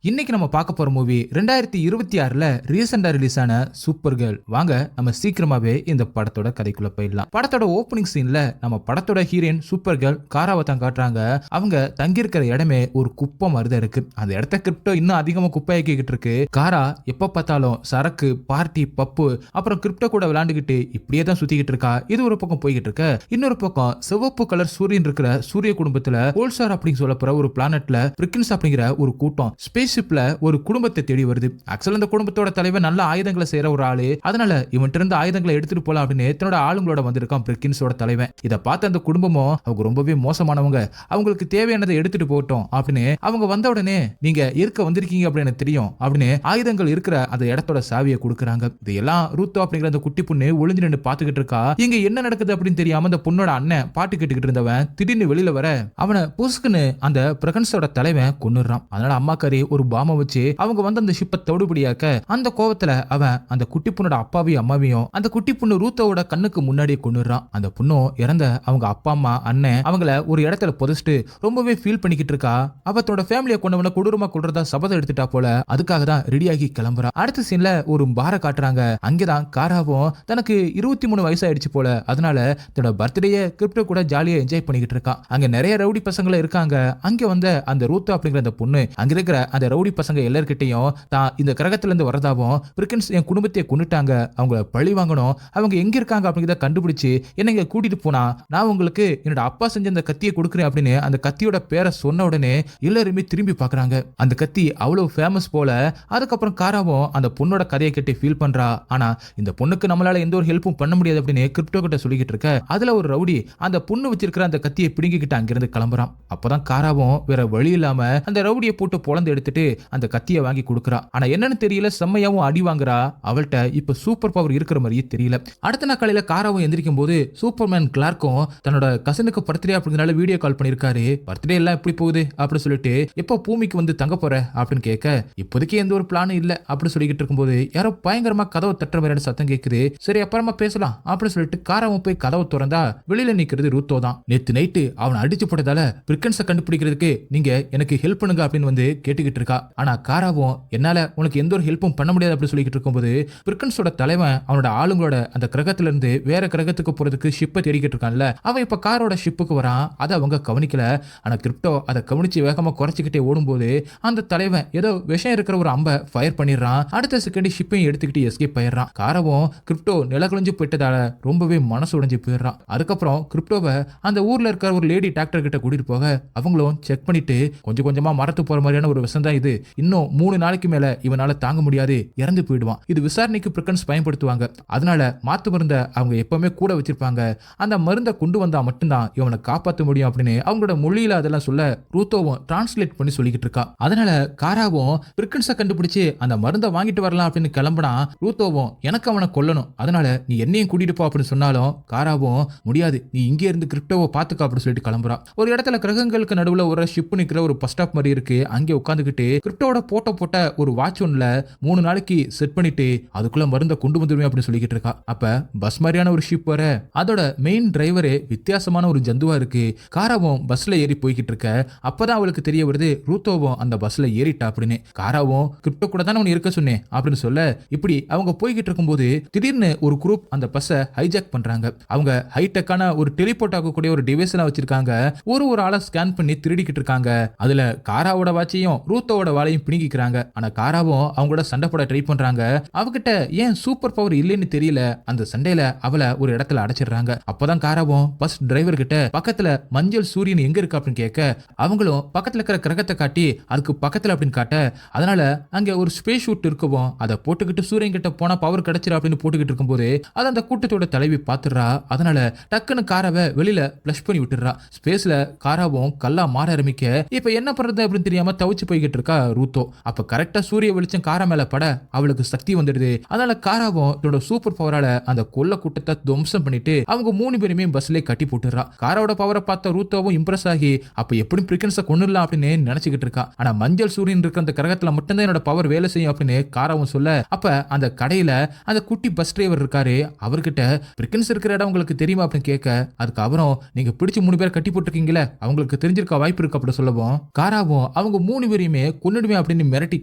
இன்னைக்கு நம்ம பார்க்க போற மூவி 2026ல ரீசெண்டா ரிலீஸ் ஆன சூப்பர் கேர்ள். வாங்க நம்ம சீக்கிரமாவே இந்த படத்தோட கதைக்குள்ள போயிடலாம். படத்தோட ஓப்பனிங் சீன்ல நம்ம படத்தோட ஹீரோயின் சூப்பர் கேர்ள் காராவை தான் காட்டுறாங்க. அவங்க தங்கி இருக்கிற இடமே ஒரு குப்பை மாதிரிதான் இருக்கு. அந்த இடத்த கிரிப்டோ இன்னும் அதிகமா குப்பையாக்கிட்டு இருக்கு. காரா எப்ப பார்த்தாலும் சரக்கு, பார்ட்டி, பப்பு, அப்புறம் கிரிப்டோ கூட விளையாண்டுகிட்டு இப்படியே தான் சுத்திக்கிட்டு இருக்கா. இது ஒரு பக்கம் போய்கிட்டு இருக்க. இன்னொரு பக்கம் சிவப்பு கலர் சூரியன் இருக்கிற சூரிய குடும்பத்துல போல்சார் அப்படின்னு சொல்லப்படுற ஒரு பிளானட்ல பிரிக்கின்ஸ் அப்படிங்கிற ஒரு கூட்டம் ஸ்பேஸ்ஷிப்ல ஒரு குடும்பத்தை தேடி வருது. ஆக்சுவலா அந்த குடும்பத்தோட தலைவர் நல்ல ஆயுதங்களை செய்யற ஒரு ஆளு. அதனால இவன்ட்டு இருந்து ஆயுதங்களை எடுத்துட்டு போலாம் அப்படின்னு தன்னோட ஆளுங்களோட வந்திருக்கான் பிரிக்கின்ஸோட தலைவன். இதை பார்த்த அந்த குடும்பமும் அவங்க ரொம்பவே மோசமானவங்க, அவங்களுக்கு தேவையானதை எடுத்துட்டு போகட்டும் அப்படின்னு அவங்க வந்த உடனே நீங்க இருக்க வந்திருக்கீங்க அப்படின்னு தெரியும் அப்படின்னு ஆயுதங்கள் இருக்கிற அந்த இடத்தோட சாவியை கொடுக்குறாங்க. இதெல்லாம் ரூத்தோ அப்படிங்கிற அந்த குட்டி பொண்ணு ஒளிஞ்சு நின்று பாத்துக்கிட்டு இருக்கா. இங்க என்ன நடக்குது அப்படின்னு தெரியாம அந்த பொண்ணோட அண்ணன் பாட்டு கேட்டுக்கிட்டு இருந்தவன் திடீர்னு வெளியில வர அவனை புசுக்குன்னு அந்த பிரகன்ஸோட தலைவன் கொன்னுறான். அதனால அம்மாக்காரி ஒரு பாம வச்சு அவங்க வந்து அந்த ஷிப்பை தவிடுபடியாக்க அந்த கோவத்துல அவன் அந்த குட்டி பொண்ணோட அப்பாவையும் அம்மாவையும் அந்த குட்டி பொண்ணு ரூத்தோட கண்ணுக்கு முன்னாடியே கொன்னுறான். அந்த பொண்ணும் இறந்த அவங்க அப்பா அம்மா அண்ணன் அவங்கள ஒரு இடத்துல புதைச்சிட்டு ரொம்பவே ஃபீல் பண்ணிக்கிட்டு இருக்கா. அவ தன்னோட ஃபேமிலியை கொண்டவன கொடூரமா கொள்றதா சபதம் எடுத்துட்டா போல. அதுக்காக தான் ரெடியாகி கிளம்புறா. அடுத்த சீன்ல ஒரு பார காட்டுறாங்க. அங்கேதான் காராவும் தனக்கு 23 வயசு ஆயிடுச்சு போல. அதனால தன்னோட பர்த்டேயை கிரிப்டோ கூட ஜாலியா என்ஜாய் பண்ணிக்கிட்டு இருக்கான். அங்க நிறைய ரவுடி பசங்க இருக்காங்க. அங்க வந்த அந்த ரூத்தோ அப்படிங்கிற அந்த பொண்ணு அங்க இருக்கிற அந்த ரவுடி பசங்க எல்லார்கிட்டையும் தான் இந்த கிரகத்துல இருந்து வரதாவும் பிரிக்கின்ஸ் என் குடும்பத்தை கொன்னுட்டாங்க, அவங்கள பழி வாங்கணும், அவங்க எங்க இருக்காங்க அப்படிங்கிறத கண்டுபிடிச்சு என்ன இங்க கூட்டிட்டு போனா நான் உங்களுக்கு என்னோட அப்பா செஞ்ச அந்த கத்தியை கொடுக்குறேன் அப்படின்னு அந்த கத்தியோட பேரை சொன்ன உடனே எல்லாருமே திரும்பி பாக்குறாங்க. அந்த கத்தி அவ்வளவு ஃபேமஸ் போல. அதுக்கப்புறம் காராவும் அந்த பொண்ணோட கதையை கேட்டு ஃபீல் பண்றா. ஆனா இந்த பொண்ணுக்கு நம்மளால எந்த ஒரு ஹெல்ப்பும் பண்ண முடியாது அப்படின்னு கிரிப்டோ கிட்ட சொல்லிக்கிட்டு இருக்க. அதுல ஒரு ரவுடி அந்த பொண்ணு வச்சிருக்கிற அந்த கத்தியை பிடுங்கிக்கிட்டு அங்கிருந்து கிளம்புறான். அப்பதான் காராவும் வேற வழி இல்லாம அந்த ரவுடியை போட்டு பொளந்து எடுத்துட்டு அந்த கத்தியை வாங்கி கொடுக்குறா. ஆனா என்னன்னு தெரியல, செம்மையாவும் அடி வாங்குறா. அவள்கிட்ட இப்ப சூப்பர் பவர் இருக்கிற மாதிரியே தெரியல. அடுத்த நாள் காலையில காராவும் எந்திரிக்கும் போது சூப்பர்மேன் கிளார்க்கும் தன்னோட கசனுக்கு பர்த்டே அப்படிங்கறனால வீடியோ கால் பண்ணிருக்காரு. பர்த்டே எல்லாம் எப்படி போகுது அப்படின்னு சொல்லிட்டு எப்போ பூமிக்கு வந்து தங்க போற அப்படின்னு கேட்க இப்போதைக்கு எந்த ஒரு பிளானும் இல்ல அப்படின்னு சொல்லிக்கிட்டு இருக்கும்போது யாரோ பயங்கரமா கதவை தட்டுற மாதிரி சத்தம் கேட்குது. சரி அப்புறமா பேசலாம் அப்படின்னு சொல்லிட்டு காராவும் போய் கதவை திறந்தா வெளியில நிக்கிறது ரூத்தோ தான். நேத்து நைட்டு அவனை அடிச்சு போட்டதால பிரிக்கன்ஸை கண்டுபிடிக்கிறதுக்கு நீங்க எனக்கு ஹெல்ப் பண்ணுங்க அப்படின்னு வந்து கேட்டுக்கிட்டு இருக்கா. ஆனா காராவும் என்னால உனக்கு எந்த ஒரு ஹெல்ப்பும் பண்ண முடியாது அப்படின்னு சொல்லிக்கிட்டு இருக்கும்போது பிரிக்கன்ஸோட தலைவன் அவனோட ஆளுங்களோட அந்த கிரகத்துல இருந்து வேற கிரகத்துக்கு போறதுக்கு ஷிப்பை தேடிக்கிட்டு இருக்கான்ல. அவன் இப்ப காரோட ஷிப்புக்கு வரான். அதை அவங்க கவனிக்கல. ஆனா கிரிப்டோ அதை கவனிச்சு வேகமா குறைச்சிக்கிட்டே ஓடும்போது அந்த தலைவன் ஏதோ விஷம் இருக்கிற ஒரு அம்பை ஃபயர் பண்ணிடுறான். அடுத்த செகண்ட் ஷிப்பையும் எடுத்துக்கிட்டு எஸ்கேப் ஆயிடுறான். காரவும் கிரிப்டோ நிலகுலைஞ்சு போயிட்டதால ரொம்பவே மனசு உடைஞ்சு போயிடுறான். அதுக்கப்புறம் கிரிப்டோவை அந்த ஊர்ல இருக்கிற ஒரு லேடி டாக்டர் கிட்ட கூட்டிட்டு போக அவங்களும் செக் பண்ணிட்டு கொஞ்சம் கொஞ்சமா மரத்து போற மாதிரியான ஒரு விஷம் தான் இது, இன்னும் 3 நாளைக்கு மேல இவனால தாங்க முடியாது, இறந்து போயிடுவான். இது விசாரணைக்கு பிரிக்கன்ஸ் பயன்படுத்துவாங்க. அதனால மாத்து மருந்த அவங்க எப்பவுமே கூட வச்சிருப்பாங்க. அந்த மருந்தை கொண்டு வந்தா மட்டும்தான் இவனை காப்பாற்ற முடியும் அப்படின்னு அவங்களோட மொழியில அதெல்லாம் சொல்ல ரூத்தோவும் டிரான்ஸ்லேட் பண்ணி சொல்லிக்கிட்டு இருக்கா. அதனால காராவும் பிரிக்கன்ஸை கண்டுபிடிச்சு அந்த மருந்தை வாங்கிட்டு வரலாம் அப்படின்னு கிளம்பினா ரூத்தோவும் எனக்கு அவனை கொல்லணும், அதனால நீ என்னையும் கூட்டிட்டு போ அப்படின்னு சொன்னாலும் காராவும் முடியாது, நீ இங்கே இருந்து கிரிப்டோவை பாத்துக்க அப்படின்னு சொல்லிட்டு கிளம்புறா. ஒரு இடத்துல கிரகங்களுக்கு நடுவுல ஒரு ஷிப் நிக்கிற ஒரு பஸ் ஸ்டாப் மாதிரி இருக்கு. அங்கே உட்காந்துக்கிட்டு கிரிப்டோட போட்ட ஒரு வாட்ச் ஒன்ல 3 நாளைக்கு செட் பண்ணிட்டு அதுக்குள்ள மருந்த கொண்டு வந்துருவேன் அப்படின்னு சொல்லிக்கிட்டு இருக்கா. அப்ப பஸ் மாதிரியான ஒரு ஷிப் வர அதோட மெயின் டிரைவரே வித்தியாசமான ஒரு ஜந்துவா இருக்கு. காராவும் பஸ்ல ஏறி போய்கிட்டு இருக்க. அப்பதான் அவளுக்கு தெரிய வருது ரூத்தோவும் அந்த பஸ்ல ஏறிட்டா அப்படின்னு. காராவும் கிரிப்டோ கூட தானே இருக்க சொன்னேன் அப்படின்னு சொல்ல இப்படி அவங்க போய்கிட்டு இருக்கும்போது திடீர்னு ஒரு குரூப் அந்த பஸ்ஸை ஹைஜாக் பண்றாங்க. அவங்க ஹைடெக்கான ஒரு டெலிபோர்ட் ஆகக்கூடிய ஒரு டிவைஸ் எல்லாம் வச்சிருக்காங்க. ஒரு ஆளை ஸ்கேன் பண்ணி திருடிக்கிட்டு இருக்காங்க. அதுல காராவோட வாட்சையும் ரூத்தோட வாளையும் பிடிக்கிறாங்க. ஆனா காராவும் அவங்களோட சண்டை போட ட்ரை பண்றாங்க. அவகிட்ட ஏன் சூப்பர் பவர் இல்லைன்னு தெரியல. அந்த சண்டையில அவளை ஒரு இடத்துல அடைச்சிடுறாங்க. அப்பதான் காராவும் பஸ் டிரைவர் கிட்ட பக்கத்துல மஞ்சள் சூரியன் எங்க இருக்கு அப்படின்னு கேட்க அவங்களும் பக்கத்துல இருக்கிற கிரகத்தை காட்டி அதுக்கு பக்கத்துல அப்படின்னு காட்ட அதனால அங்க ஒரு ஸ்பேஸ் ஷூட் இருக்கவும் அதை போட்டுக்கிட்டு சூரியன் கிட்ட போனா பவர் கிடைச்சிரு அப்படின்னு போட்டுக்கிட்டு இருக்கும்போது அதை அந்த கூட்டத்தோட தலைவி பாத்துடுறா. அதனால டக்குன்னு காராவை வெளியில பிளஷ் பண்ணி விட்டுறா. ஸ்பேஸ்ல காராவும் கல்லா மாற ஆரம்பிக்க இப்ப என்ன பண்றது அப்படின்னு தெரியாம தவிச்சு போய்கிட்டு இருக்கா ரூத்தோ. அப்ப கரெக்டா சூரிய வெளிச்சம் காரா மேல பட அவளுக்கு சக்தி வந்துடுது. அதனால காராவும் தன்னோட சூப்பர் பவரால அந்த கொல்ல கூட்டத்தை துவம்சம் பண்ணிட்டு அவங்க 3 பேருமே பஸ்ல கட்டி போட்டுறா. காராவோட பவரை பார்த்த ரூத்தோவும் இம்ப்ரெஸ் ஆகி அப்ப எப்படி பிரிக்கன்ஸை கொண்டுடலாம் அப்படின்னு நினைச்சுக்கிட்டு இருக்கா. ஆனா மஞ்சள் சூரியன் இருக்கிற அந்த கிரகத்துல மட்டும்தான் என்னோட பவர் வேலை செய்யும் அப்படின்னு காராவும் சொல்ல அப்ப அந்த கடையில அந்த குட்டி பஸ் டிரைவர் இருக்காரு. அவர்கிட்ட பிரிக்கன்ஸ் இருக்கிற இடம் உங்களுக்கு தெரியுமா அப்படின்னு கேட்க அதுக்கு அவரும் நீங்க பிடிச்சு 3 பேர் கட்டி போட்டுருக்கீங்களே அவங்களுக்கு தெரிஞ்சிருக்க வாய்ப்பு இருக்கு அப்படின்னு சொல்லவும் காராவும் அவங்க 3 பேரையுமே கொன்னுடுமே அப்படின்னு மிரட்டி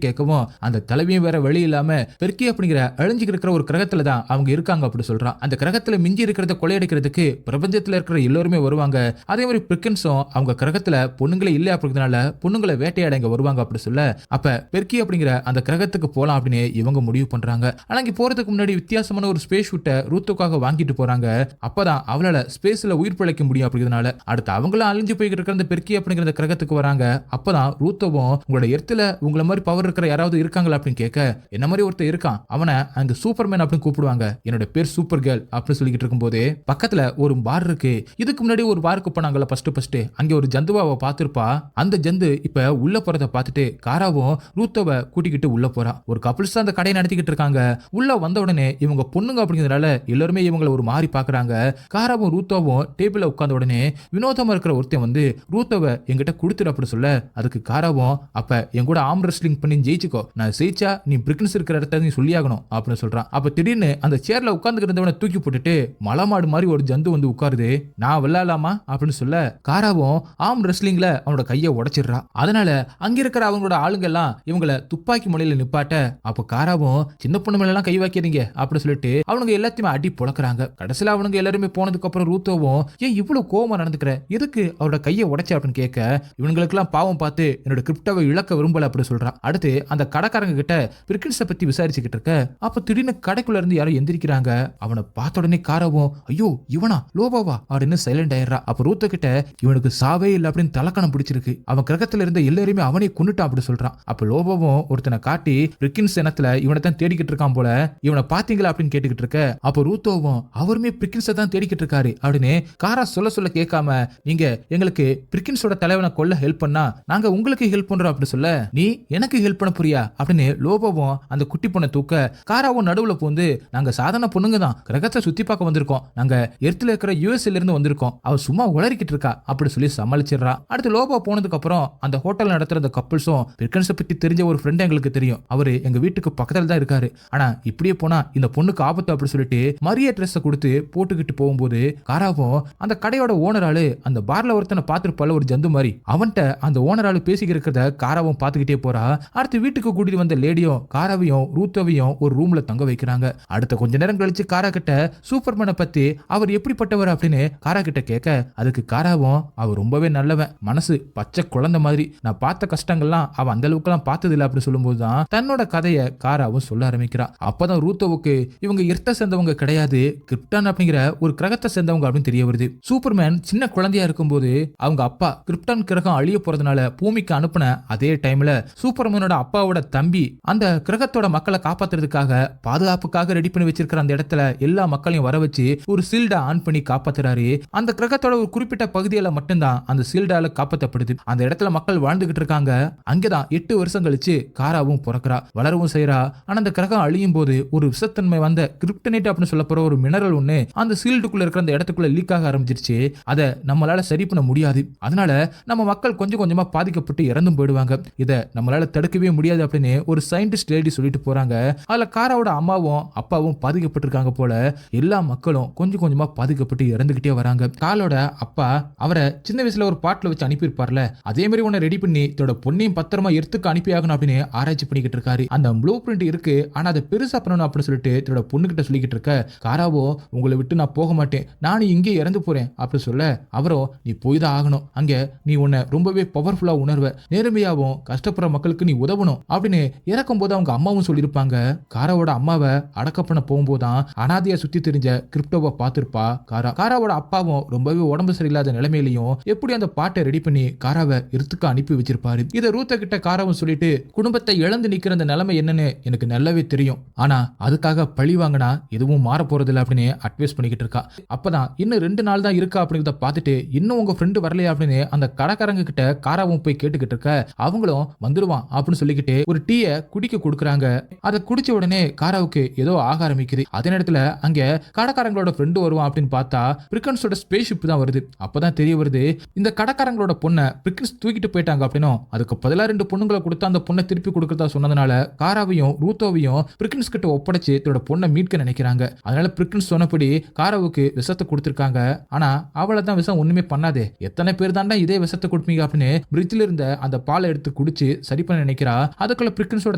கேட்கவும் அந்த தலைவியும் வேற வழி இல்லாம பெர்கி அப்படிங்கிற அழிஞ்சுக்கு இருக்கிற ஒரு கிரகத்துல தான் அவங்க இருக்காங்க அப்படி சொல்றான். அந்த கிரகத்துல மிஞ்சி இருக்கிறத கொள்ளையடிக்கிறதுக்கு பிரபஞ்சத்துல இருக்கிற எல்லாருமே வருவாங்க. அதே மாதிரி பிரிக்கன்ஸும் அவங்க கிரகத்துல பொண்ணுங்களே இல்ல அப்படிங்கிறதுனால பொண்ணுங்களை வேட்டையாட இங்க வருவாங்க அப்படி சொல்ல, அப்ப பெர்கி அப்படிங்கிற அந்த கிரகத்துக்கு போலாம் அப்படின்னு இவங்க முடிவு பண்றாங்க. ஆனா இங்க போறதுக்கு முன்னாடி வித்தியாசமான ஒரு ஸ்பேஸ் ஷூட்டை ரூத்தோக்காக வாங்கிட்டு போறாங்க. அப்பதான் அவளால ஸ்பேஸ்ல உயிர் பிழைக்க முடியும் அப்படிங்கிறதுனால அடுத்து அவங்களும் அழிஞ்சு போய்கிட்டு இருக்கிற அந்த பெர்கி அப்படிங்கிற கிரகத்துக்கு வராங்க. அப்பதான் ரூத்தோவும் உங்களோட எர்த்துல உங்களை மாதிரி பவர் இருக்கிற யாராவது இருக்காங்களா அப்படின்னு கேட்க, என்ன மாதிரி ஒருத்தர் இருக்கான், அவனை அங்க சூப்பர்மேன் அப்படின்னு கூப்பிடுவாங்க, என்னோட பேர் சூப்பர் கேர்ள் அப்படின்னு சொல்லிட்டு இருக்கும்போது பக்கத்துல ஒரு பார் இருக்கு. இதுக்கு முன்னாடி ஒரு பாருக்கு போனாங்கல்ல ஃபர்ஸ்ட் அங்க ஒரு ஜந்துவாவை பார்த்திருப்பா. அந்த ஜந்து இப்ப உள்ள போறத பார்த்துட்டு காராவும் ரூத்தோவை கூட்டிக்கிட்டு உள்ள போறா. ஒரு கப்பிள்ஸ் தான் அந்த கடையை நடத்திக்கிட்டு இருக்காங்க. உள்ள வந்த உடனே இவங்க பொண்ணுங்க அப்படிங்கிறதுனால எல்லாருமே இவங்களை ஒரு மாதிரி பாக்குறாங்க. காராவும் ரூத்தோவும் டேபிள்ல உட்கார்ந்த உடனே வினோதமா இருக்கிற ஒருத்தன் வந்து ரூத்தோவை என்கிட்ட கொடுத்துரு அப்படி சொல்ல, அதுக்கு காராவும் அப்ப என் கூட ஆர்ம் ரெஸ்லிங் பண்ணி ஜெயிச்சுக்கோ, நான் ஜெயிச்சா நீ பிரிக்கன்ஸ் இருக்கிற இடத்த நீ சொல்லியாகணும் அப்படின்னு சொல்றான். அப்ப திடீர்னு அந்த சேர்ல உட்கார்ந்துட்டு இருந்தவனை தூக்கி போட்டுட்டு மலமாடு மாதிரி ஒரு ஜந்து வந்து உட்காருது. நான் விளையாடலாமா அப்படின்னு சொல்ல, காராவும் ஆர்ம் ரெஸ்லிங்ல அவனோட கையை உடைச்சிடுறா. அதனால அங்க இருக்கிற அவங்களோட ஆளுங்க எல்லாம் இவங்களை துப்பாக்கி முனையில நிப்பாட்ட, அப்ப காராவும் சின்ன பொண்ணு மேல எல்லாம் கை வைக்கிறீங்க அப்படின்னு சொல்லிட்டு அவனுங்க எல்லாத்தையுமே அடி புழக்கிறாங்க. கடைசியில அவனுங்க எல்லாருமே போனதுக்கு அப்புறம் ரூத்தோவும் ஏன் இவ்வளவு கோவமா நடந்துக்கிற, எதுக்கு அவரோட கையை உடைச்ச அப்படின்னு கேட்க, இவங்களுக்கு எல்லாம் பாவம் பார்த்து என்னோட கிரிப்டோவை இழக்க விரும்பல அப்படி சொல்றான். அடுத்து அந்த கடைக்காரங்க கிட்ட பிரிக்கன்ஸை பத்தி விசாரிச்சுக்கிட்டு இருக்க, அப்ப திடீர்னு கடைக்குள்ள இருந்து யாரும் எந்திரிக்கிறாங்க. அவனை பார்த்த உடனே காராவும் ஐயோ இவனா லோபாவா அப்படின்னு சைலண்ட் ஆயிடுறா. அப்ப ரூத்தோ கிட்ட இவனுக்கு சாவே இல்லை அப்படின்னு தலக்கணம் பிடிச்சிருக்கு, அவன் கிரகத்துல இருந்த எல்லாருமே அவனே கொன்னுட்டான் அப்படி சொல்றான். அப்ப லோபாவும் ஒருத்தனை காட்டி பிரிக்கின்ஸ் இனத்துல இவனை தான் தேடிக்கிட்டு இருக்கான் போல, இவனை பாத்தீங்களா அப்படின்னு கேட்டுக்கிட்டு இருக்க, அப்ப ரூத்தோவும் அவருமே பிரிக்கின்ஸை தான் தேடிக்கிட்டு இருக்காரு அப்படின்னு காரா சொல்ல கேட்காம, நீங்க எங்களுக்கு பிரிக்கின்ஸோட தலைவனை கொல்ல ஹெல்ப் பண்ணா நாங்க உங்களுக்கு ஹெல்ப் பண்றோம் அப்படி சொல்ல, நீ எனக்கு ஹெல்ப் பண்ண புரியா அப்படின்னு லோபாவும் அந்த குட்டி பொண்ணை தூக்க, காராவும் நடுவுல பூந்து நாங்க சாதாரண பொண்ணுங்க தான் கிரகத்தை சுத்தி பார்க்க வந்திருக்கோம், நாங்க எர்த்துல இருக்கிற யூஎஸ்ல இருந்து வந்திருக்கோம், அவ சும்மா உளறிக்கிட்டு இருக்கா அப்படி சொல்லி சமாளிச்சிடுறா. அடுத்து லோபா போனதுக்கு அப்புறம் அந்த ஹோட்டல் நடத்துற அந்த கப்பிள்ஸும் பிரிக்கன்ஸை பத்தி தெரிஞ்ச ஒரு ஃப்ரெண்ட் எங்களுக்கு தெரியும், அவரு எங்க வீட்டுக்கு பக்கத்துல தான் இருக்காரு, ஆனா இப்படியே போனா இந்த பொண்ணுக்கு ஆபத்து அப்படி சொல்லிட்டு மரிய ட்ரெஸ் கொடுத்து போட்டுக்கிட்டு போகும்போது காராவும் அந்த கடையோட ஓனராலு அந்த பார்ல ஒருத்தனை பார்த்திருப்பால ஒரு ஜந்து மாதிரி, அவன்கிட்ட அந்த ஓனராலு பேசிக்கிட்டு இருக்கிறத காராவும் பார்த்துக்கிட்டே போறா. அடுத்து வீட்டுக்கு கூட்டிட்டு வந்த லேடியும் காராவையும் ரூத்தோவையும் ஒரு ரூம்ல தங்க வைக்கிறாங்க. அடுத்த கொஞ்ச நேரம் கழிச்சு காரா கிட்ட சூப்பர்மேனை பத்தி அவர் எப்படிப்பட்டவர் அப்படின்னு காரா கிட்ட கேட்க, அதுக்கு காராவும் அவர் ரொம்பவே நல்லவன், மனசு பச்சை குழந்தை மாதிரி, நான் பார்த்த கஷ்டங்கள்லாம் அவன் அந்த அளவுக்கு எல்லாம் பார்த்தது இல்லை அப்படின்னு சொல்லும்போது தான் தன்னோட கதையை காராவும் சொல்ல ஆரம்பிக்கிறா. அப்பதான் ரூத்தோவுக்கு இவங்க எர்த்த சேர்ந்தவங்க கிடையாது, கிரிப்டான் அப்படிங்கிற ஒரு கிரகத்தை சேர்ந்தவங்க அப்படின்னு தெரிய வருது. சூப்பர்மேன் சின்ன குழந்தையா இருக்கும்போது அவங்க அப்பா கிரிப்டான் கிரகம் அழிய போறதுனால பூமிக்கு அனுப்பின அதே டைம்ல சூப்பர்மேனோட அப்பாவோட தம்பி அந்த கிரகத்தோட மக்களை காப்பாத்துறதுக்காக பாதுகாப்புக்காக ரெடி பண்ணி வச்சிருக்கிற அந்த இடத்துல எல்லா மக்களையும் வர வச்சு ஒரு சீல்டை ஆன் பண்ணி காப்பாத்துறாரு. அந்த கிரகத்தோட ஒரு குறிப்பிட்ட பகுதியில மட்டும்தான் அந்த சீல்டால காப்பாற்றப்படுது. அந்த இடத்துல மக்கள் வாழ்ந்துகிட்டு இருக்காங்க. அங்கதான் 8 வருஷம் கழிச்சு காராவும் பிறக்கிறா, வளரவும் செய்யறா. ஆனா அந்த கிரகம் அழியும் போது ஒரு விஷத்தன்மை வந்த கிரிப்டனைட் அப்படின்னு சொல்ல போற ஒரு மினரல் ஒண்ணு அந்த சீல்டுக்குள்ள இருக்கிற அந்த இடத்துக்குள்ள லீக் ஆக ஆரம்பிச்சிருச்சு. அதை நம்மளால சரி பண்ண முடியாது, அதனால நம்ம மக்கள் கொஞ்சம் கொஞ்சமா பாதிக்கப்பட்டு இறந்தும் போயிடுவாங்க, இதை நம்மளால தடுக்கவே முடியாது அப்படின்னு ஒரு சயின்டிஸ்ட் லேடி சொல்லிட்டு போறாங்க. அதுல காராவோட அம்மாவும் அப்பாவும் பாதிக்கப்பட்டிருக்காங்க போல, எல்லா மக்களும் கொஞ்சம் கொஞ்சமா பாதிக்கப்பட்டு இறந்துகிட்டே வராங்க. காலோட அப்பா அவரை சின்ன வயசுல ஒரு பாட்டில் வச்சு அனுப்பியிருப்பார்ல, அதே மாதிரி உன்னை ரெடி பண்ணி இதோட பொண்ணையும் பத்திரமா எர்த்துக்கு அனுப்பி ஆகணும் அப்படின்னு ஆராய்ச்சி பண்ணிக்கிட்டு இருக்காரு. அந்த ப்ளூ பிரிண்ட் இருக்கு, ஆனா அதை பெருசா பண்ணணும் அப்படின்னு சொல்லிட்டு இதோட பொண்ணுகிட்ட சொல்லிக்கிட்டு இருக்க, காராவோ உங்களை விட்டு நான் போக மாட்டேன், நானும் இங்கே இறந்து போறேன் அப்படி சொல்ல, அவரோ நீ போய் தான் ஆகணும், அங்க நீ உன்னை ரொம்பவே பவர்ஃபுல்லா உணர்வ, நேர்மையாவும் கஷ்டப்படுற மக்களுக்கு நீ உதவணும் அப்படின்னு இறக்கும் போது அவங்க அம்மாவும் சொல்லியிருப்பாங்க. காராவோட அம்மாவை அடக்க பண்ண போகும்போதுதான் அனாதையா சுத்தி தெரிஞ்ச கிரிப்டோவை பார்த்திருப்பா காரா. காராவோட அப்பாவும் ரொம்பவே உடம்பு சரியில்லாத நிலைமையிலையும் எப்படி அந்த பாட்டை ரெடி பண்ணி காராவை எர்த்துக்கு அனுப்பி வச்சிருப்பாரு. இதை ரூத்த கிட்ட காராவும் சொல்லிட்டு, குடும்பத்தை இழந்து நிக்கிற அந்த நிலைமை என்னன்னு எனக்கு நல்லாவே தெரியும், ஆனா அதுக்காக பழி வாங்கினா எதுவும் மாற போறது இல்லை அப்படின்னு அட்வைஸ் பண்ணிக்கிட்டு இருக்கா. அப்பதான் இன்னும் 2 நாள் தான் இருக்கா அப்படிங்கிறத பார்த்துட்டு, இன்னும் உங்க ஃப்ரெண்டு வரலையா அப்படின்னு அந்த கடைக்காரங்க கிட்ட காராவும் போய் கேட்டுக்கிட்டு இருக்க, அவங்களும் வந்துடுவான் அப்படின்னு சொல்லிக்கிட்டு ஒரு டீயை குடிக்க கொடுக்குறாங்க. அதை குடிச்ச உடனே காராவுக்கு ஏதோ ஆக ஆரம்பிக்குது. அதே நேரத்துல அங்க கடைக்காரங்களோட ஃப்ரெண்டு வருவான் அப்படின்னு பார்த்தா பிரிக்கன்ஸோட ஸ்பேஸ் ஷிப் தான் வருது. அப்பதான் தெரிய வருது இந்த கடைக்காரங்களோட பொண்ணை பிரிக்கன்ஸ் தூக்கிட்டு போயிட்டாங்க அப்படின்னும், அதுக்கு 12 பொண்ணுங்களை கொடுத்து அந்த பொண்ணை திருப்பி கொடுக்கறதா சொன்னதுனால காராவையும் ரூத்தோவையும் பிரிக்கன்ஸ் கிட்ட ஒப்படைச்சு இதோட பொண்ணை மீட்க நினைக்கிறாங்க. அதனால பிரிக்கன்ஸ் சொன்னபடி காராவுக்கு விஷத்தை கொடுத்திருக்காங்க. ஆனா அவளை தான் விஷம் ஒண்ணுமே பண்ணாதே, எத்தனை பேர் தாண்டா இதே விஷத்தை கொடுப்பீங்க அப்படின்னு பிரிட்ஜில் இருந்த அந்த பாலை எடுத்து குடிச்சு சரி பண்ண நினைக்கிறா. அதுக்குள்ள பிரிக்கன்ஸோட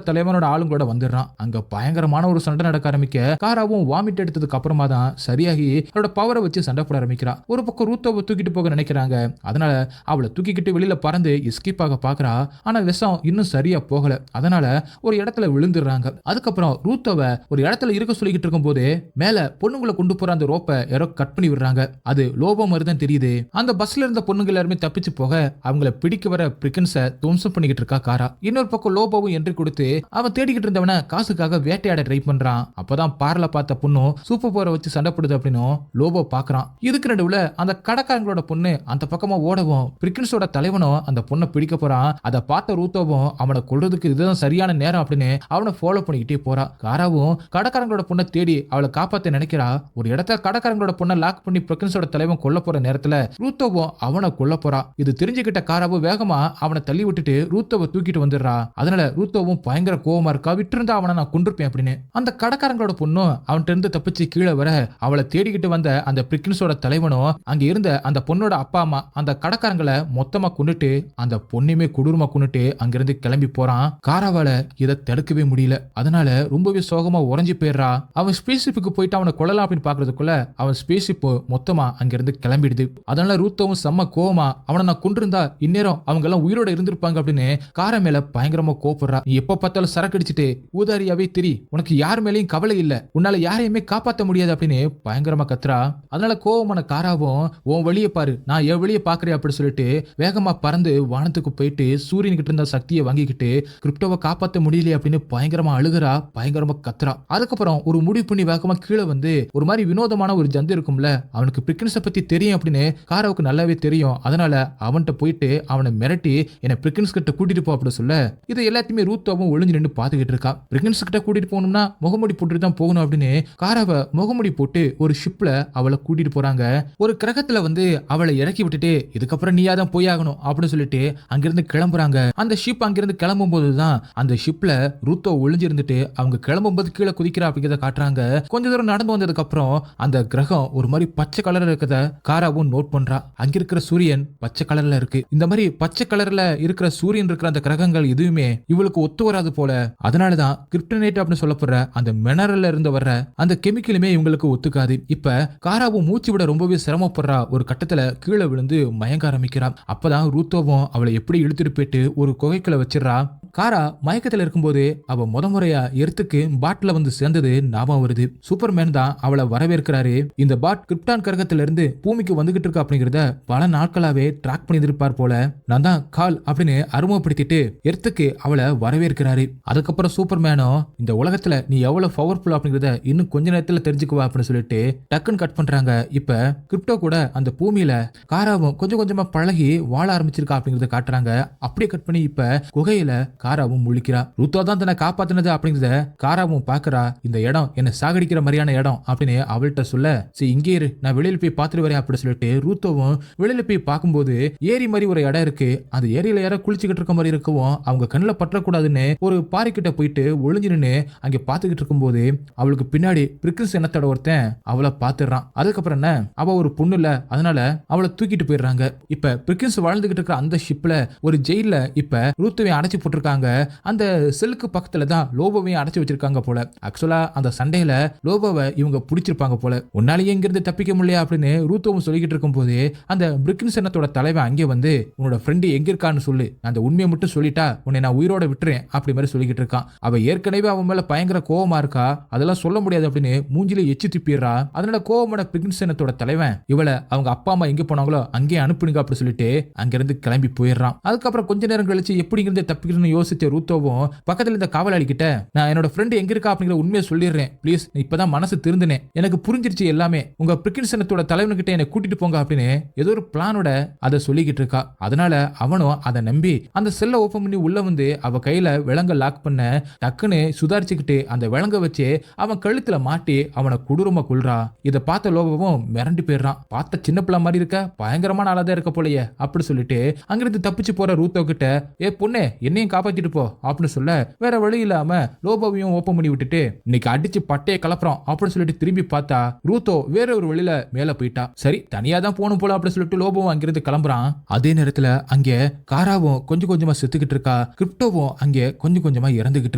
தலைவனோட ஆளும் கூட வந்துடுறான். அங்க பயங்கரமான ஒரு சண்டை நடக்க ஆரம்பிக்க காராவும் வாமிட் எடுத்ததுக்கு அப்புறமா தான் சரியாகி அவளோட பவரை வச்சு சண்டை போட ஆரம்பிக்கிறா. ஒரு பக்கம் ரூத்தோவை தூக்கிட்டு போக நினைக்கிறாங்க. அதனால அவளை தூக்கிக்கிட்டு வெளியில பறந்து எஸ்கேப் ஆக பாக்குறா. ஆனா விஷம் இன்னும் சரியா போகல. அதனால ஒரு இடத்துல விழுந்துடுறாங்க. அதுக்கப்புறம் ரூத்தோவை ஒரு இடத்துல இருக்க சொல்லிக்கிட்டு இருக்கும் போது மேல பொண்ணுங்களை கொண்டு போற அந்த ரோப்பை யாரோ கட் பண்ணி விடுறாங்க. அது லோபோ மாதிரி தான் தெரியுது. அந்த பஸ்ல இருந்த பொண்ணுங்க எல்லாருமே தப்பிச்சு போக அவங்கள பிடிக்க வர பிரிக்கன்ஸை துவம்சம் பண்ணிக்கிட்டு இருக்கா காரா. இன்னொரு பக்கம் லோபோவும் என்ட்ரி கொடுத்து அவன் தேடிக்கிட்டு இருந்தவன காசுக்காக வேட்டையாட ட்ரை பண்றான். அப்பதான் பார்ல பார்த்த பொண்ணும் சூப்பர் பவரை வச்சு சண்டை போடுது அப்படின்னு லோபோ பாக்குறான். இதுக்கு நடுவுல அந்த கடைக்காரங்களோட பொண்ணு அந்த பக்கமா ஓடவும் பிரிக்கன்ஸோட தலைவனும் அந்த பொண்ணை பிடிக்க போறான். அதை பார்த்த ரூத்தோவும் அவனை கொல்றதுக்கு இதுதான் சரியான நேரம் அப்படின்னு அவனை ஃபாலோ பண்ணிக்கிட்டே போறா. காராவும் கடைக்காரங்களோட பொண்ணை தேடி அவளை காப்பாத்த நினைக்கிறா. ஒரு இடத்துல கடைக்காரங்களோட பொண்ணை லாக் பண்ணி பிரிக்கன்ஸோட தலைவன் கொல்ல போற நேரத்துல ரூத்தோவும் அவனை கொல்ல போறா. இது தெரிஞ்சுக்கிட்ட காராவும் வேகமா அவனை தள்ளி விட்டுட்டு ரூத்தோவை தூக்கிட்டு வந்துடுறா. அதனால ரூத்தோவும் பயங்கர கோவமா இருக்கா. விட்டுருந்தா அவனை நான் கொண்டிருப்பேன் அப்படின்னு. அந்த கடைக்காரங்களோட பொண்ணும் அவன்கிட்ட இருந்து தப்பிச்சு கீழே வர அவளை தேடிக்கிட்டு வந்த அந்த பிரிக்கன்ஸோட தலைவனும் அங்க இருந்த அந்த பொண்ணோட அப்பா அம்மா அந்த கடைக்காரங்களை மொத்தமா கொண்டுட்டு அந்த பொண்ணுமே கொடூரமா கொண்டுட்டு அங்கிருந்து கிளம்பி போறான். காராவால இதை தடுக்கவே முடியல. அதனால ரொம்பவே சோகமா உறைஞ்சு போயிடுறா. அவன் ஸ்பேஸ்ஷிப்புக்கு போயிட்டு அவனை கொல்லலாம் அப்படின்னு பாக்குறதுக்குள்ள அவன் ஸ்பேஸ்ஷிப் மொத்தமா அங்கிருந்து கிளம்பிடுது. அதனால ரூத்தோவும் செம்ம கோவமா அவனை நான் கொண்டிருந்தா இந்நேரம் அவங்க எல்லாம் உயிரோட இருந்திருப்பாங்க அப்படின்னு கார மேல பயங்கரமா கோபப்படுறா. நீ எப்ப பார்த்தாலும் சரக்கு அடிச்சுட்டு ஊதாரியாவே தெரி, உனக்கு யார் மேலேயும் கவலை இல்ல, உன்னால யாரையுமே காப்பாற்ற முடியாது அப்படின்னு பயங்கரமா கத்துறா. அதனால கோவமான காராவும் உன் வழியை பாரு, நான் என் வழியை பாக்குறேன் அப்படின்னு சொல்லிட்டு வேகமா பறந்து வானத்துக்கு போயிட்டு சூரியன் கிட்ட இருந்த சக்தியை வாங்கிக்கிட்டு கிரிப்டோவை காப்பாற்ற முடியல அப்படின்னு பயங்கரமா அழுகிறா, பயங்கரமா கத்துறா. அதுக்கப்புறம் ஒரு முடிவு பண்ணி வேகமா கீழே வந்து ஒரு மாதிரி வினோதமான ஒரு ஜந்து இருக்கும்ல, அவனுக்கு பிரிக்கன்ஸை பத்தி தெரியும் அப்படின்னு காராவுக்கு நல்லாவே தெரியும். அதனால அவன்கிட்ட போயிட்டு அவனை மிரட்டி என்ன பிரிக்கன்ஸ் கிட்ட கூட்டிட்டு போ அப்படின்னு சொல்ல இது எல்லாத்தையுமே ரூத்தோவும் ஒளிஞ்சு நின்று பாத்துக்கிட்டு இருக்கா. பிரிக்கன்ஸ் கிட்ட கூட்டிட்டு போகணும்னா முகமுடி போட்டு தான் போகணும் அப்படின்னு காராவை முகமுடி போட்டு ஒரு ஷிப்ல அவளை கூட்டிட்டு போறாங்க. ஒரு கிரகத்துல வந்து அவளை இறக்கி விட்டுட்டு இதுக்கப்புறம் நீயா தான் போய் ஆகணும் அப்படின்னு சொல்லிட்டு அங்கிருந்து கிளம்புறாங்க. அந்த ஷிப் அங்கிருந்து கிளம்பும் போதுதான் அந்த ஷிப்ல ரூத்தோ ஒளிஞ்சிருந்துட்டு அவங்க கிளம்பும் போது கீழே குதிக்கிறா அப்படிங்கிறத காட்டுறாங்க. கொஞ்ச தூரம் நடந்து வந்ததுக்கு அப்புறம் அந்த கிரகம் ஒரு மாதிரி பச்சை கலர்ல இருக்கிறத காராவும் நோட் பண்றா. அங்க இருக்கிற சூரியன் பச்சை கலர்ல இருக்கு. இந்த மாதிரி பச்சை கலர்ல இருக்கிற சூரியன் இருக்கிற அந்த கிரகங்கள் எதுவுமே இவளுக்கு ஒத்து வராது போல. அதனாலதான் கிரிப்டனைட் அப்படின்னு சொல்லப்படுற அந்த மினரல்ல இருந்து வர்ற அந்த கெமிக்கலுமே இவங்களுக்கு ஒத்துக்காது. இப்ப காராவும் மூச்சு விட ரொம்பவே சிரமப்படுறா. ஒரு கட்டத்துல கீழே விழுந்து மயங்க ஆரம்பிக்கிறா. அப்பதான் ரூத்தோவும் அவளை எப்படி இழுத்துட்டு போயிட்டு ஒரு குகைக்குள்ள வச்சிடறா. காரா மயக்கத்துல இருக்கும்போது அவ முறையா எர்த்துக்கு பாட்ல வந்து சேர்ந்தது ஞாபகம் வருது. சூப்பர்மேன் தான் அவளை வரவேற்கிறாரு. இந்த பாட் கிரிப்டான் கிரகத்துல இருந்து பூமிக்கு வந்துகிட்டு இருக்கா அப்படிங்கறத பல நாட்களாவே ட்ராக் பண்ணி இருப்பார் போல. நான் தான் கால் அப்படின்னு அறிமுகப்படுத்திட்டு எர்த்துக்கு அவளை வரவேற்கிறாரு. அதுக்கப்புறம் சூப்பர்மேனும் இந்த உலகத்துல நீ எவ்வளவு பவர்ஃபுல் அப்படிங்கறத இன்னும் கொஞ்ச நேரத்துல தெரிஞ்சுக்குவா அப்படின்னு சொல்லிட்டு டக்குன்னு கட் பண்றாங்க. இப்ப கிரிப்டோ கூட அந்த பூமியில காராவும் கொஞ்சம் கொஞ்சமா பழகி வாழ ஆரம்பிச்சிருக்கா அப்படிங்கறத காட்டுறாங்க. அப்படியே கட் பண்ணி இப்ப குகையில காராவும் முழிக்கிறா. ரூத்தோ தான் தன்னை காப்பாத்தினது அப்படிங்கறத காராவும் பாக்குறா. இந்த இடம் என்ன சாகடிக்கிற மாதிரியான இடம் அப்படின்னு அவள்கிட்ட சொல்ல சரி இங்கே இரு, நான் வெளியில போய் பாத்துட்டு வரேன் அப்படின்னு சொல்லிட்டு ரூத்தோவும் வெளியில போய் பார்க்கும்போது ஏரி மாதிரி ஒரு இடம் இருக்கு. அந்த ஏரியில யாரோ குளிச்சுக்கிட்டு இருக்க மாதிரி இருக்கவும் அவங்க கண்ணில் பற்றக்கூடாதுன்னு ஒரு பாறைக்கிட்ட போயிட்டு ஒளிஞ்சு நின்று அங்க பாத்துக்கிட்டு இருக்கும்போது அவளுக்கு பின்னாடி பிரிக்கன்ஸ் இனத்தோட ஒருத்தன் அவளை பாத்துறான். அதுக்கப்புறம் என்ன, அவ ஒரு பொண்ணு இல்ல, அதனால அவளை தூக்கிட்டு போயிடுறாங்க. இப்ப பிரிக்கன்ஸ் வாழ்ந்துகிட்டு இருக்க அந்த ஷிப்ல ஒரு ஜெயில இப்ப ரூத்தோவை அடைச்சு போட்டிருக்காங்க. அந்த செல்லுக்கு பக்கத்துல தான் லோபோவையும் அடைச்சு வச்சிருக்காங்க போல. ஆக்சுவலா அந்த சண்டையில லோபோவை இவங்க பிடிச்சிருப்பாங்க போல. உன்னாலேயே இங்கிருந்து தப்பிக்க முடியல அப்படின்னு ரூத்தோவும் சொல்லிக்கிட்டு இருக்கும் போது அந்த பிரிக்கன்ஸ் இனத்தோட தலைவன் அங்கே வந்து உன்னோட ஃப்ரெண்டு எங்க இருக்கான்னு சொல்லு, அந்த உண்மையை மட்டும் சொல்லிட்டா உன்னை நான் உயிரோட விட்டுறேன் அப்படி மாதிரி சொல்லிக்கிட்டு இருக்கான். அவ ஏற்கனவே அவன் மேல பயங்கர கோவமா இருக்கா. அதெல்லாம் சொல்ல முடியாது அப்படின்னு மூஞ்சிலே எச்சு திப்பிடுறா. அதனால கோவமான பிரிக்கன்ஸ் இனத்தோட தலைவன் இவளை அவங்க அப்பா அம்மா எங்க போனாங்களோ அங்கேயே அனுப்புனுங்க அப்படி சொல்லிட்டு அங்கிருந்து கிளம்பி போயிடுறான். அதுக்கப்புறம் கொஞ்ச நேரம் கழிச்சு எப்படிங்கிறது தப்பிக்கணும்னு யோசிச்ச ரூத்தோவும் பக்கத்துல இந்த காவலாளி கிட்ட நான் என்னோட ஃப்ரெண்டு எங்க இருக்கா அப்படிங்கிற உண்மையை சொல்லிடுறேன், ப்ளீஸ் இப்பதான் மனசு திருந்தினேன், எனக்கு புரிஞ்சிருச்சு எல்லாமே, உங்க பிரிக்கன்ஸ் இனத்தோட தலைவன்கிட்ட என்னை கூட்டிட்டு போங்க அப்படின்னு ஏதோ ஒரு பிளானோட அதை சொல்லிக்கிட்டு இருக்கா. அதனால அவனும் அதை நம்பி அந்த செல்லை ஓபன் பண்ணி உள்ள வந்து அவ கையில விலங்க லாக் பண்ண டக்குன்னு சுதாரிச்சுக்கிட்டு அந்த விலங்க வச்சு அவன் கழுத்துல மாட்டி அவனை கொடூரமா கொல்றா. இதை பார்த்த லோபவும் மிரண்டு போயிடுறான். பார்த்த சின்ன பிள்ளை மாதிரி இருக்க, பயங்கரமான ஆளாதான் இருக்க போலயே அப்படி சொல்லிட்டு அங்கிருந்து தப்பிச்சு போற ரூத்தோ கிட்ட ஏ பொண்ணே என்னையும் காப்பாத்தி காப்பாத்திட்டு போ அப்படின்னு சொல்ல வேற வழி இல்லாம லோபோவையும் ஓப்பன் பண்ணி விட்டுட்டு இன்னைக்கு அடிச்சு பட்டையை கலப்புறோம் அப்படின்னு சொல்லிட்டு திரும்பி பார்த்தா ரூத்தோ வேற ஒரு வழியில மேல போயிட்டா. சரி தனியா தான் போகணும் போல அப்படின்னு சொல்லிட்டு லோபோவும் அங்கிருந்து கிளம்புறான். அதே நேரத்துல அங்க காராவும் கொஞ்சம் கொஞ்சமா செத்துக்கிட்டு இருக்கா. கிரிப்டோவும் அங்கே கொஞ்சம் கொஞ்சமா இறந்துகிட்டு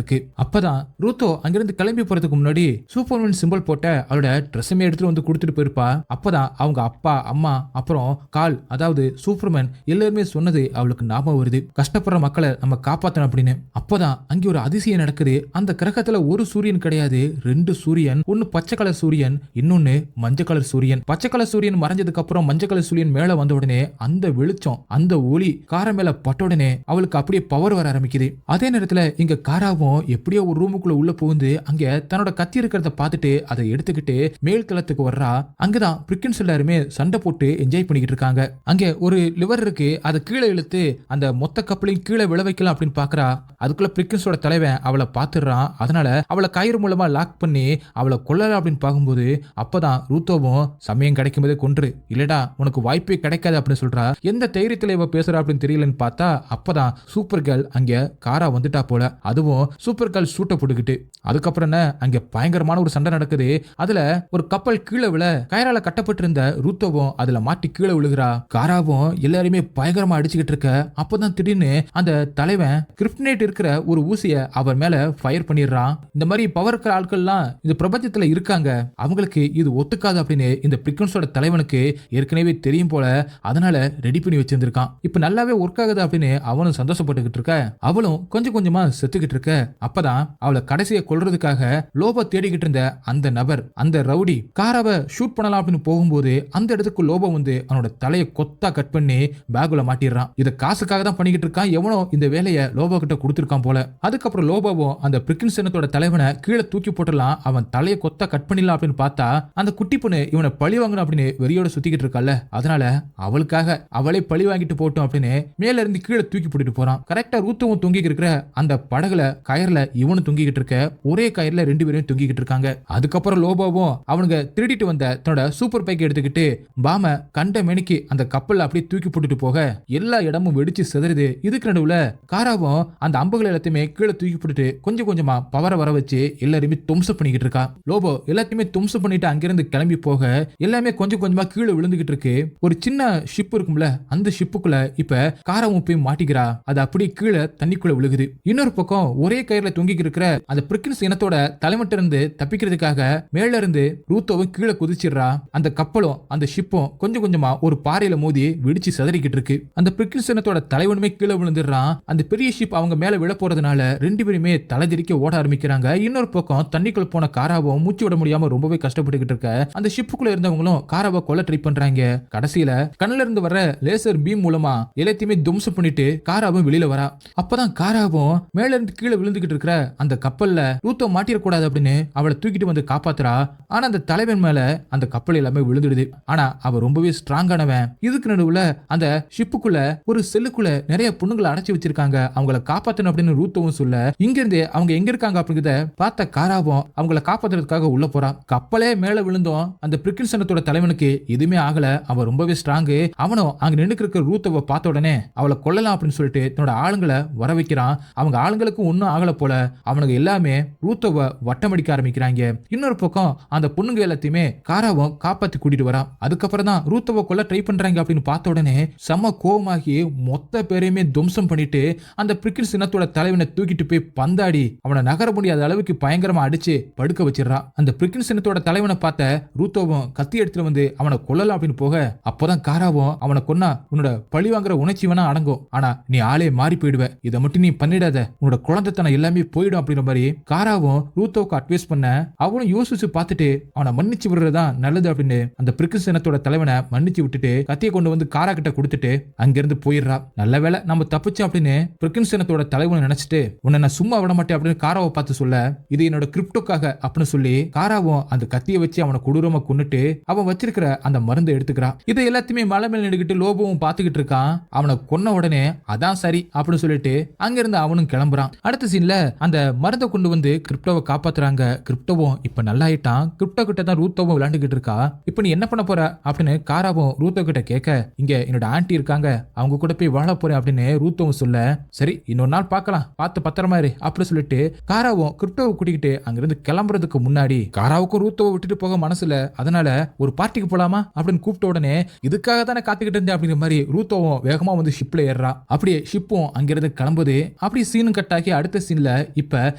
இருக்கு. அப்பதான் ரூத்தோ அங்கிருந்து கிளம்பி போறதுக்கு முன்னாடி சூப்பர்மேன் சிம்பிள் போட்ட அவளோட ட்ரெஸ்ஸுமே எடுத்துட்டு வந்து கொடுத்துட்டு போயிருப்பா. அப்பதான் அவங்க அப்பா அம்மா அப்புறம் கால் அதாவது சூப்பர்மேன் எல்லாருமே சொன்னது அவளுக்கு ஞாபகம் வருது. கஷ்டப்படுற மக்களை நம்ம காப்பாத்தணும் அப்படின்னு. அப்பதான் அங்கே ஒரு அதிசயம் நடக்குது. அந்த கிரகத்துல ஒரு சூரியன் கிடையாது, 2 சூரியன். ஒன்னு பச்சை கலர் சூரியன், இன்னொன்னு மஞ்சள் கலர் சூரியன். பச்சை கலர் சூரியன் மறைஞ்சதுக்கு அப்புறம் மஞ்சள் கலர் சூரியன் மேல வந்த உடனே அந்த வெளிச்சம் அந்த ஒளி காரா மேல பட்ட உடனே அவளுக்கு அப்படியே பவர் வர ஆரம்பிக்குது. அதே நேரத்துல இங்க காராவும் எப்படியோ ஒரு ரூமுக்குள்ள உள்ள புகுந்து அங்க தன்னோட கத்தி இருக்கிறத பார்த்துட்டு அதை எடுத்துக்கிட்டு மேல் தளத்துக்கு வர்றா. அங்கதான் பிரிக்கன்ஸ் எல்லாருமே சண்டை போட்டு என்ஜாய் பண்ணிக்கிட்டு இருக்காங்க. அங்க ஒரு லிவர் இருக்கு, அதை கீழே இழுத்து அந்த மொத்த கப்பலையும் கீழே விழ வைக்கலாம் அப்படின்னு பாக்குறா. அதுக்குள்ள பிரிக்கன்ஸோட தலைவன் அவளை பாத்துறான். அதனால அவளை கயிறு மூலமா லாக் பண்ணி அவளை கொல்லலாம் அப்படின்னு பார்க்கும்போது அப்பதான் ரூத்தோவும் சமயம் கிடைக்கும் போதே கொன்று இல்லடா உனக்கு வாய்ப்பே கிடைக்காது அப்படின்னு சொல்றா. எந்த தைரியத்துல இவ பேசுறா அப்படின்னு தெரியலன்னு பார்த்தா அப்பதான் சூப்பர் கேர்ள் அங்க காரா வந்துட்டா போல. அதுவும் சூப்பர் கேர்ள் சூட்டை போட்டுக்கிட்டு அதுக்கப்புறம் என்ன அங்க பயங்கரமான ஒரு சண்டை நடக்குது. அதுல ஒரு கப்பல் கீழே விழ கயிறால கட்டப்பட்டு இருந்த ரூத்தோவும் அதுல மாட்டி கீழே விழுகிறா. காராவும் எல்லாருமே பயங்கரமா அடிச்சுக்கிட்டு இருக்க. அப்பதான் திடீர்னு அந்த தலைவன் கிரிப்டனைட் இருக்கிற ஒரு ஊசிய அவர் மேல ஃபயர் பண்ணிடுறான். இந்த மாதிரி பவர் இருக்கிற ஆட்கள்லாம் இந்த பிரபஞ்சத்துல இருக்காங்க, அவங்களுக்கு இது ஒத்துக்காது அப்படின்னு இந்த பிரிக்கன்ஸோட தலைவனுக்கு ஏற்கனவே தெரியும் போல. அதனால ரெடி பண்ணி வச்சிருந்திருக்கான். இப்ப நல்லாவே ஒர்க் ஆகுது அப்படின்னு அவனும் சந்தோஷப்பட்டுக்கிட்டு இருக்க. அவளும் கொஞ்சம் கொஞ்சமா செத்துக்கிட்டு இருக்க. அப்பதான் அவளை கடைசியை கொல்றதுக்காக லோபோ தேடிக்கிட்டு இருந்த அந்த நபர் அந்த ரவுடி காராவை ஷூட் பண்ணலாம் அப்படின்னு போகும்போது அந்த இடத்துக்கு லோபோ வந்து அவனோட தலையை கொத்தா கட் பண்ணி பேகுல மாட்டிடுறான். இதை காசுக்காக தான் பண்ணிக்கிட்டு இருக்கான். எவனோ இந்த வேலையை லோபோ கிட்ட கொடுத்துருக்கான் போல. அதுக்கப்புறம் லோபோவும் அந்த பிரிக்கின்சனத்தோட தலைவனை கீழே தூக்கி போட்டுலாம் அவன் தலையை கொத்தா கட் பண்ணிடலாம் அப்படின்னு பார்த்தா அந்த குட்டி பொண்ணு இவனை பழி வாங்கணும் அப்படின்னு வெறியோட சுத்திக்கிட்டு இருக்கால. அதனால அவளுக்காக அவளே பழி வாங்கிட்டு போட்டோம் அப்படின்னு மேல இருந்து கீழே தூக்கி போட்டுட்டு போறான். கரெக்டா ரூத்தவும் தொங்கிட்டு இருக்கிற அந்த படகுல கயர்ல இவனும் தொங்கிக்கிட்டு இருக்க. ஒரே கயர்ல 2 பேரும் தொங்கிக்கிட்டு இருக்காங்க. அதுக்கப்புறம் லோபோவும் அவனுங்க திருடிட்டு வந்த தன்னோட சூப்பர் பைக் எடுத்துக்கிட்டு பாம கண்ட மெனிக்கு அந்த கப்பல்ல அப்படியே தூக்கி போட்டுட்டு போக எல்லா இடமும் வெடிச்சு சிதறுது. இதுக்கு நடுவுல காராவும் அந்த அம்புகள் எல்லாத்தையுமே கீழே தூக்கி போட்டுட்டு கொஞ்சம் கொஞ்சமா பவரை வர வச்சு எல்லாருமே தும்சம் பண்ணிக்கிட்டு இருக்கா. லோபோ எல்லாத்தையுமே தும்சம் பண்ணிட்டு அங்கிருந்து கிளம்பி போக எல்லாமே கொஞ்சம் கொஞ்சமா கீழே விழுந்துகிட்டு இருக்கு. ஒரு சின்ன ஷிப் இருக்கும்ல அந்த ஷிப்புக்குள்ள இப்ப காராவும் போய் மாட்டிக்கிறா. அது அப்படியே கீழே தண்ணிக்குள்ள விழுகுது. இன்னொரு பக்கம் ஒரே கயிறுல தொங்கிக்கிட்டு இருக்கிற அந்த பிரிக்கின்ஸ் இனத்தோட தலைமட்ட இருந்து தப்பிக்கிறதுக்காக மேல இருந்து ரூத்தோவும் கீழே குதிச்சிடுறா. அந்த கப்பலும் அந்த ஷிப்பும் கொஞ்சம் கொஞ்சமா ஒரு பாறையில மோதி வெடிச்சு சதறிக்கிட்டு இருக்கு. அந்த பிரிக்கின்ஸ் இனத்தோட தலைவனுமே கீழே விழுந்துடுறான். அந்த பெரிய ஷிப் அவங்க மேல விழ போறதுனால 2 பேருமே தலைதிரிக்க ஓட ஆரம்பிக்கிறாங்க. இன்னொரு பக்கம் தண்ணிக்குள்ள போன காராவும் மூச்சு விட முடியாம ரொம்பவே கஷ்டப்பட்டுக்கிட்டு இருக்க. அந்த ஷிப்புக்குள்ள இருந்தவங்களும் காராவை கொல்ல ட்ரை பண்றாங்க. கடைசியில கண்ணுல இருந்து வர லேசர் பீம் மூலமா எல்லாத்தையுமே தும்சம் பண்ணிட்டு காராவும் வெளியில வரா. அப்பதான் காராவும் மேல இருந்து கீழே விழுந்துகிட்டு இருக்கிற அந்த கப்பல்ல ரூத்தோ மாட்டிடக்கூடாது அப்படின்னு அவளை தூக்கிட்டு வந்து காப்பாத்துறா. ஆனா அந்த தலைவன் மேல அந்த கப்பல் எல்லாமே விழுந்துடுது. ஆனா அவ ரொம்பவே ஸ்ட்ராங்கானவன். இதுக்கு நடுவுல அந்த ஷிப்புக்குள்ள ஒரு செல்லுக்குள்ள நிறைய பொண்ணுங்களை அடைச்சு வச்சிருக்காங்க, அவங்கள காப்பாத்தணும் அப்படின்னு ரூத்தோவும் சொல்ல இங்க இருந்து அவங்க எங்க இருக்காங்க அப்படிங்கறத பார்த்த காராவும் அவங்கள காப்பாத்துறதுக்காக உள்ள போறா. கப்பலே மேல விழுந்தோம் அந்த பிரிக்கின்சனத்தோட தலைவனுக்கு எதுவுமே ஆகல. அவன் ரொம்பவே ஸ்ட்ராங்கு. அவனும் அங்க நின்னுக்கு இருக்க ரூத்தோவை பார்த்த உடனே அவளை கொல்லலாம் அப்படின்னு சொல்லிட்டு தன்னோட ஆளுங்களை வர வைக்கிறான். அவங்க ஆளுங்களுக்கு ஒன்னும் ஆகல போல. அவனுக்கு எல்லாமே ரூத்தோவை வட்டமடிக்க ஆரம்பிக்கிறாங்க. இன்னொரு பக்கம் அந்த பொண்ணுங்க எல்லாத்தையுமே காராவும் காப்பாத்தி கூட்டிட்டு வரா. அதுக்கப்புறம் தான் ரூத்தோவை கொல்ல ட்ரை பண்றாங்க அப்படின்னு பார்த்த உடனே செம்ம கோவமாகி மொத்த பேரையுமே துவம்சம் பண்ணிட்டு அந்த பிரிக்கின்ஸ் இனத்தோட தலைவனை தூக்கிட்டு போய் பந்தாடி அவனை நகர முடியாத அளவுக்கு பயங்கரமா அடிச்சு படுக்க வச்சிடறா. அந்த பிரிக்கின்ஸ் இனத்தோட தலைவனை பார்த்த ரூத்தோவும் கத்தி எடுத்துட்டு வந்து அவனை கொல்லலாம் அப்படின்னு போக அப்போதான் காராவும் அவனை கொன்னா உன்னோட பழி வாங்குற உணர்ச்சி வேணா அடங்கும், ஆனா நீ ஆளே மாறி போயிடுவ, இதை மட்டும் நீ பண்ணிடாத, உன்னோட குழந்தைத்தனம் எல்லாமே போயிடும் அப்படின்ற மாதிரி காராவும் ரூத்தோவுக்கு அட்வைஸ் பண்ண அவனும் யோசிச்சு பார்த்துட்டு அவனை மன்னிச்சு விடுறதுதான் நல்லது அப்படின்னு அந்த பிரிக்கின்ஸ் இனத்தோட தலைவனை மன்னிச்சு விட்டுட்டு கத்தியை கொண்டு வந்து காரா கிட்ட கொடுத்துட்டு அங்கிருந்து போயிடுறா. நல்ல வேளை நம்ம தப்பிச்சோம் அப்படின்னு பிரிக்கின்ஸ் இனத்தோட தலைவனை நினைச்சிட்டு உன்னை நான் சும்மா விட மாட்டேன் அப்படின்னு காராவை பார்த்து சொல்ல இது என்னோட கிரிப்டோக்காக அப்படின்னு சொல்லி காராவும் அந்த கத்தியை வச்சு அவனை கொடூரமா கொன்னுட்டு அவன் வச்சிருக்கிற அந்த மருந்தை எடுத்துக்கிறான். இதை எல்லாத்தையுமே மலை மேல நின்னுக்கிட்டு லோபோவும் பார்த்துக்கிட்டு இருக்கான். அவனை கொன்ன உடனே அதான் சரி அப்படின்னு சொல்லிட்டு அங்கிருந்து அவனும் கிளம்புறான். அடுத்த சீன்ல அந்த மருந்தை கொண்டு வந்து கிரிப்டோவை காப்பாத்துறாங்க. கிரிப்டோவும் இப்ப நல்லா ஆயிட்டான். கிரிப்டோ கிட்ட தான் ரூத்தோவும் விளையாண்டுகிட்டு இருக்கா. இப்ப நீ என்ன பண்ண போற அப்படின்னு காராவும் ரூத்தோ கிட்ட கேட்க இங்க என்னோட ஆண்டி இருக்காங்க, அவங்க கூட போய் வாழ போறேன் அப்படின்னு ரூத்தோவும் சொல்ல சரி இன்னொரு நாள் பார்க்கலாம், பார்த்து பத்திரமா இரு அப்படி சொல்லிட்டு காராவும் கிரிப்டோவை கூட்டிக்கிட்டு அங்கிருந்து கிளம்புறதுக்கு முன்னாடி காராவுக்கும் ரூத்தோவை விட்டுட்டு போக மனசுல, அதனால ஒரு பார்ட்டிக்கு போலாமா அப்படின்னு கூப்பிட்ட உடனே இதுக்காக தானே காத்துக்கிட்டு இருந்தேன் அப்படிங்கிற மாதிரி ரூத்தோவும் வேகமா வந்து ஷிப்ல ஏறா. அப்படியே ஷிப்பும் அங்கிருந்து கிளம்புது. அப்படி சீனும் கட் ஆகி அடுத்த சீன்ல இப்ப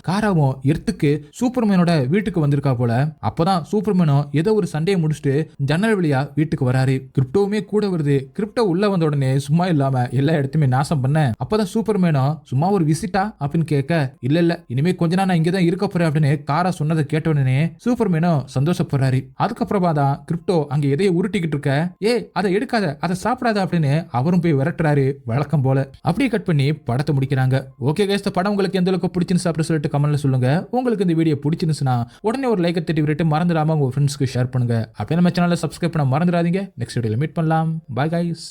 காராவும் எர்த்துக்கு சூப்பர்மேனோட வீட்டுக்கு வந்திருக்கா போல. அப்பதான் சூப்பர்மேனும் ஏதோ ஒரு சண்டையை முடிச்சுட்டு ஜன்னல் வழியா வீட்டுக்கு வராரு. கிரிப்டோவுமே கூட வருது. கிரிப்டோ உள்ள வந்த உடனே சும்மா இல்லாம எல்லா இடத்தையுமே நாசம் பண்ண. அப்பதான் சூப்பர்மேனும் சும்மா ஒரு விசிட்டா அப்படின்னு கேட்க, இல்ல இனிமே கொஞ்ச நாள் நான் இங்கதான் இருக்க போறேன் அப்படின்னு காரா சொன்னதை கேட்ட உடனே சூப்பர்மேனும் சந்தோஷப்படுறாரு. அதுக்கப்புறமா தான் கிரிப்டோ அங்க எதையோ உருட்டிக்கிட்டு இருக்க, அதை எடுக்காத, அதை சாப்பிடாத அப்படின்னு அவரும் போய் விரட்டுறாரு வழக்கம் போல. அப்படியே கட் பண்ணி படத்தை முடிக்கிறாங்க. ஓகே கைஸ், இந்த படம் உங்களுக்கு எந்த அளவுக்கு பிடிச்சிருந்துச்சு அப்படின்னு சொல்லிட்டு கமெண்ட்ல சொல்லுங்க. உங்களுக்கு இந்த வீடியோ பிடிச்சிருந்துச்சுன்னா உடனே ஒரு லைக் தட்டி விட்டு மறந்துடாம உங்க ஃப்ரெண்ட்ஸ்க்கு ஷேர் பண்ணுங்க. அப்படியே நம்ம சேனலை சப்ஸ்கிரைப் பண்ண மறந்துடாதீங்க. நெக்ஸ்ட் வீடியோல மீட் பண்ணலாம். Bye guys.